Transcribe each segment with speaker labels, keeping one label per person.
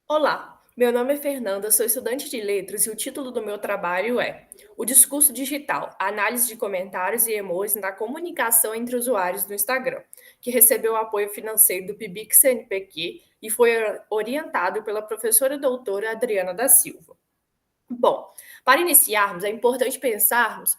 Speaker 1: Olá, meu nome é Fernanda, sou estudante de letras e o título do meu trabalho é O Discurso Digital, Análise de Comentários e Emojis na Comunicação entre Usuários do Instagram, que recebeu apoio financeiro do PIBIC-CNPq e foi orientado pela professora doutora Adriana da Silva. Bom, para iniciarmos, é importante pensarmos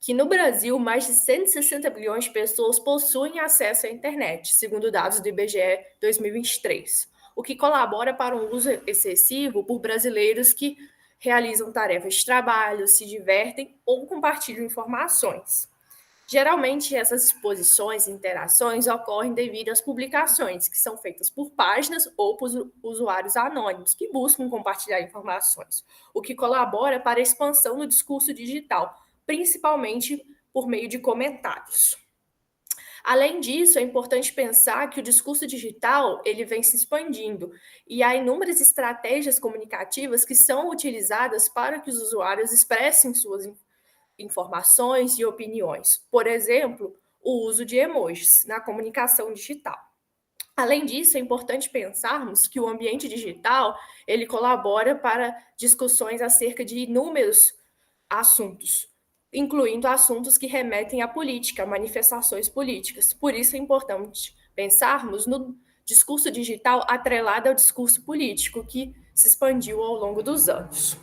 Speaker 1: que no Brasil mais de 160 bilhões de pessoas possuem acesso à internet, segundo dados do IBGE 2023, o que colabora para um uso excessivo por brasileiros que realizam tarefas de trabalho, se divertem ou compartilham informações. Geralmente, essas exposições e interações ocorrem devido às publicações, que são feitas por páginas ou por usuários anônimos que buscam compartilhar informações, o que colabora para a expansão do discurso digital, principalmente por meio de comentários. Além disso, é importante pensar que o discurso digital ele vem se expandindo e há inúmeras estratégias comunicativas que são utilizadas para que os usuários expressem suas informações e opiniões. Por exemplo, o uso de emojis na comunicação digital. Além disso, é importante pensarmos que o ambiente digital ele colabora para discussões acerca de inúmeros assuntos, incluindo assuntos que remetem à política, manifestações políticas. Por isso é importante pensarmos no discurso digital atrelado ao discurso político que se expandiu ao longo dos anos.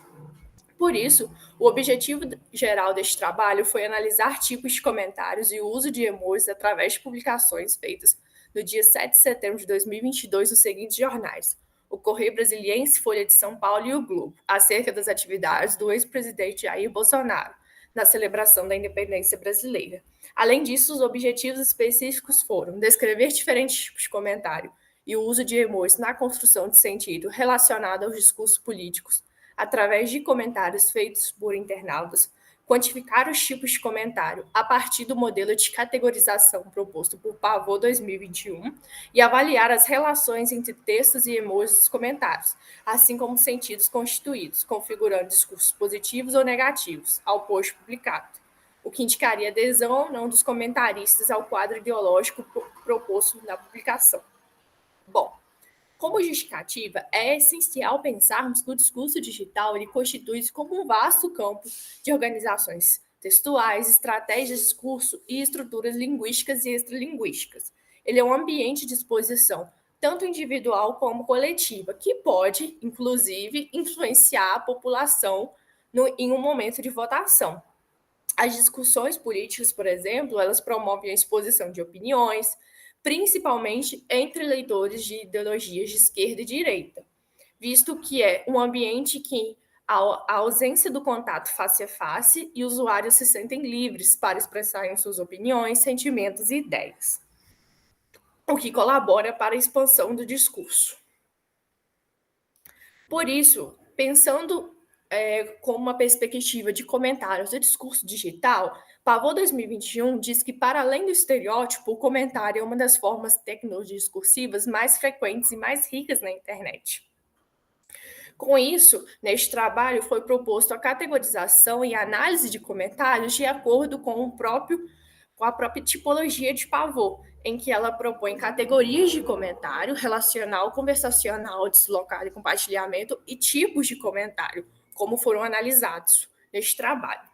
Speaker 1: Por isso, o objetivo geral deste trabalho foi analisar tipos de comentários e o uso de emojis através de publicações feitas no dia 7 de setembro de 2022 nos seguintes jornais: o Correio Brasiliense, Folha de São Paulo e o Globo, acerca das atividades do ex-presidente Jair Bolsonaro na celebração da independência brasileira. Além disso, os objetivos específicos foram descrever diferentes tipos de comentário e o uso de emojis na construção de sentido relacionado aos discursos políticos através de comentários feitos por internautas, quantificar os tipos de comentário a partir do modelo de categorização proposto por Pavot 2021 e avaliar as relações entre textos e emojis dos comentários, assim como sentidos constituídos, configurando discursos positivos ou negativos ao post publicado, o que indicaria adesão ou não dos comentaristas ao quadro ideológico proposto na publicação. Bom, como justificativa, é essencial pensarmos que o discurso digital ele constitui-se como um vasto campo de organizações textuais, estratégias de discurso e estruturas linguísticas e extralinguísticas. Ele é um ambiente de exposição, tanto individual como coletiva, que pode, inclusive, influenciar a população em um momento de votação. As discussões políticas, por exemplo, elas promovem a exposição de opiniões, principalmente entre leitores de ideologias de esquerda e direita, visto que é um ambiente que a ausência do contato face a face e usuários se sentem livres para expressarem suas opiniões, sentimentos e ideias, o que colabora para a expansão do discurso. Por isso, pensando com uma perspectiva de comentários do discurso digital, Pavot 2021 diz que, para além do estereótipo, o comentário é uma das formas tecno-discursivas mais frequentes e mais ricas na internet. Com isso, neste trabalho foi proposto a categorização e análise de comentários de acordo com a própria tipologia de Pavot, em que ela propõe categorias de comentário, relacional, conversacional, deslocado e compartilhamento e tipos de comentário, como foram analisados neste trabalho.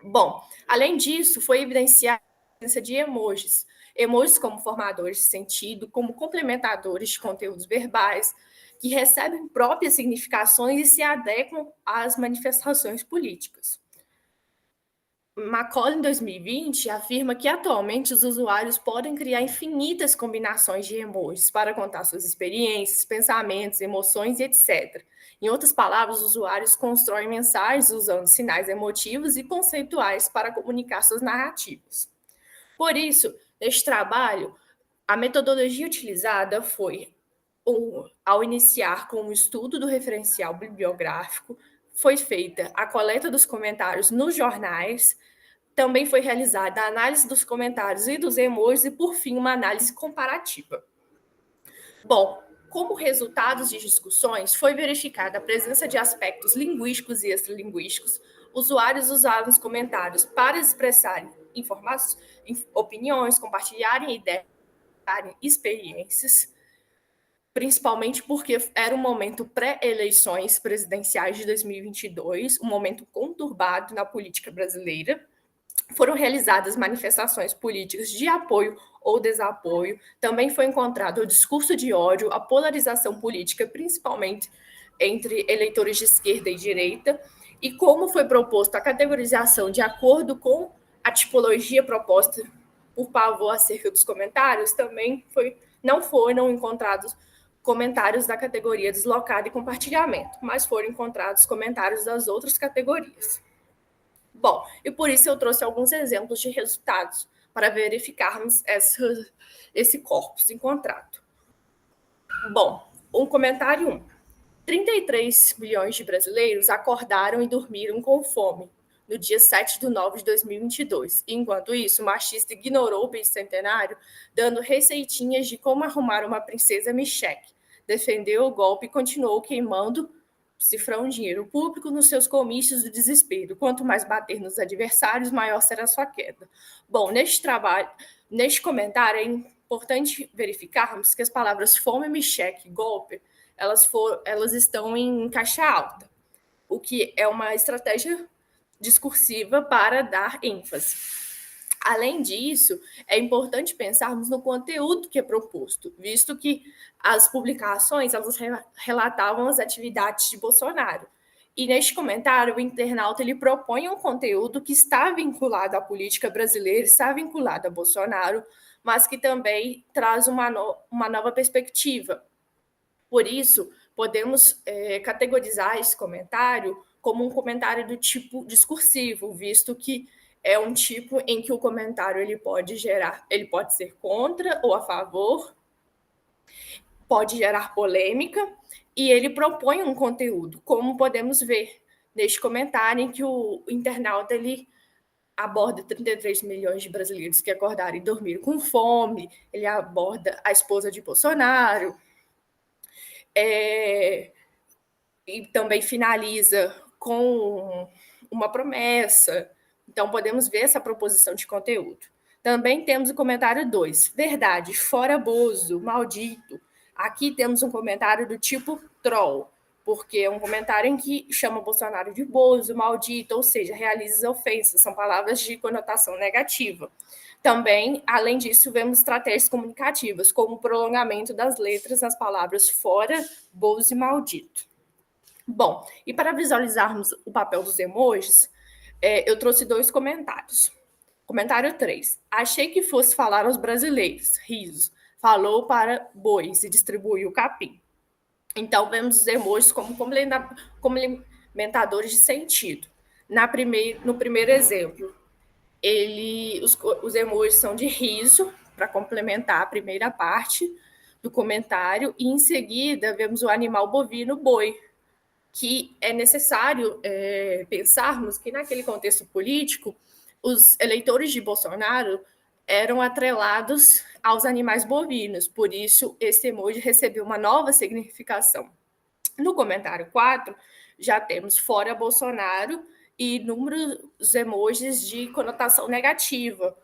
Speaker 1: Bom, além disso, foi evidenciada a presença de emojis. Emojis como formadores de sentido, como complementadores de conteúdos verbais, que recebem próprias significações e se adequam às manifestações políticas. Macaulay, em 2020, afirma que atualmente os usuários podem criar infinitas combinações de emojis para contar suas experiências, pensamentos, emoções e etc. Em outras palavras, os usuários constroem mensagens usando sinais emotivos e conceituais para comunicar suas narrativas. Por isso, neste trabalho, a metodologia utilizada foi, ao iniciar com o estudo do referencial bibliográfico, foi feita a coleta dos comentários nos jornais, também foi realizada a análise dos comentários e dos emojis e, por fim, uma análise comparativa. Bom, como resultados de discussões, foi verificada a presença de aspectos linguísticos e extralinguísticos. Usuários usaram os comentários para expressarem opiniões, compartilharem ideias, experiências. principalmente porque era um momento pré-eleições presidenciais de 2022, um momento conturbado na política brasileira. Foram realizadas manifestações políticas de apoio ou desapoio. Também foi encontrado o discurso de ódio, a polarização política, principalmente entre eleitores de esquerda e direita. E como foi proposto a categorização de acordo com a tipologia proposta por Pavô acerca dos comentários, também não foram encontrados comentários da categoria deslocado e compartilhamento, mas foram encontrados comentários das outras categorias. Bom, e por isso eu trouxe alguns exemplos de resultados para verificarmos esse corpus encontrado. Bom, um comentário 1. 33 milhões de brasileiros acordaram e dormiram com fome no dia 7 de nove de 2022. Enquanto isso, o machista ignorou o bicentenário, dando receitinhas de como arrumar uma princesa Micheque. Defendeu o golpe e continuou queimando cifrão dinheiro público nos seus comícios do desespero. Quanto mais bater nos adversários, maior será a sua queda. Bom, neste comentário é importante verificarmos que as palavras fome, Micheque e golpe elas estão em caixa alta, o que é uma estratégia discursiva para dar ênfase. Além disso, é importante pensarmos no conteúdo que é proposto, visto que as publicações elas relatavam as atividades de Bolsonaro. E neste comentário, o internauta ele propõe um conteúdo que está vinculado à política brasileira, está vinculado a Bolsonaro, mas que também traz uma nova perspectiva. Por isso, podemos categorizar esse comentário como um comentário do tipo discursivo, visto que é um tipo em que o comentário ele pode ser contra ou a favor, pode gerar polêmica, e ele propõe um conteúdo, como podemos ver neste comentário em que o internauta ele aborda 33 milhões de brasileiros que acordaram e dormiram com fome, ele aborda a esposa de Bolsonaro, e também finaliza com uma promessa. Então, podemos ver essa proposição de conteúdo. Também temos o comentário 2. Verdade, fora Bozo, maldito. Aqui temos um comentário do tipo troll, porque é um comentário em que chama Bolsonaro de Bozo, maldito, ou seja, realiza ofensas, são palavras de conotação negativa. Também, além disso, vemos estratégias comunicativas, como o prolongamento das letras nas palavras fora, Bozo e maldito. Bom, e para visualizarmos o papel dos emojis, eu trouxe 2 comentários. Comentário 3. Achei que fosse falar aos brasileiros. Riso. Falou para bois e distribuiu o capim. Então, vemos os emojis como complementadores de sentido. No primeiro exemplo, os emojis são de riso, para complementar a primeira parte do comentário, e em seguida vemos o animal bovino boi, que é necessário pensarmos que, naquele contexto político, os eleitores de Bolsonaro eram atrelados aos animais bovinos, por isso esse emoji recebeu uma nova significação. No comentário 4, já temos fora Bolsonaro e inúmeros emojis de conotação negativa.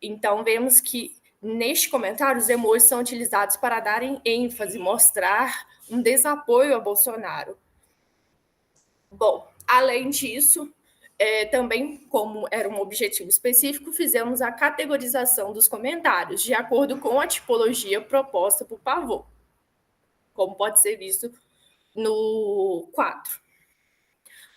Speaker 1: Então, vemos que neste comentário os emojis são utilizados para darem ênfase, mostrar um desapoio a Bolsonaro. Bom, além disso, também, como era um objetivo específico, fizemos a categorização dos comentários de acordo com a tipologia proposta por Pavô, como pode ser visto no quadro.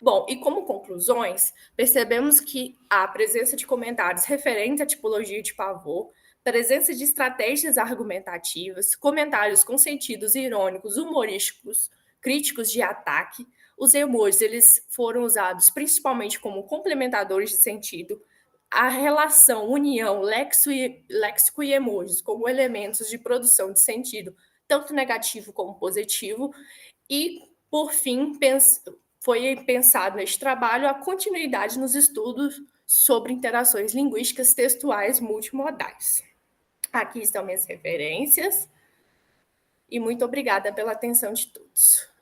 Speaker 1: Bom, e como conclusões, percebemos que a presença de comentários referentes à tipologia de Pavô, presença de estratégias argumentativas, comentários com sentidos irônicos, humorísticos, críticos de ataque. Os emojis eles foram usados principalmente como complementadores de sentido. A relação, união, léxico e emojis como elementos de produção de sentido, tanto negativo como positivo. E, por fim, foi pensado neste trabalho a continuidade nos estudos sobre interações linguísticas textuais multimodais. Aqui estão minhas referências e muito obrigada pela atenção de todos.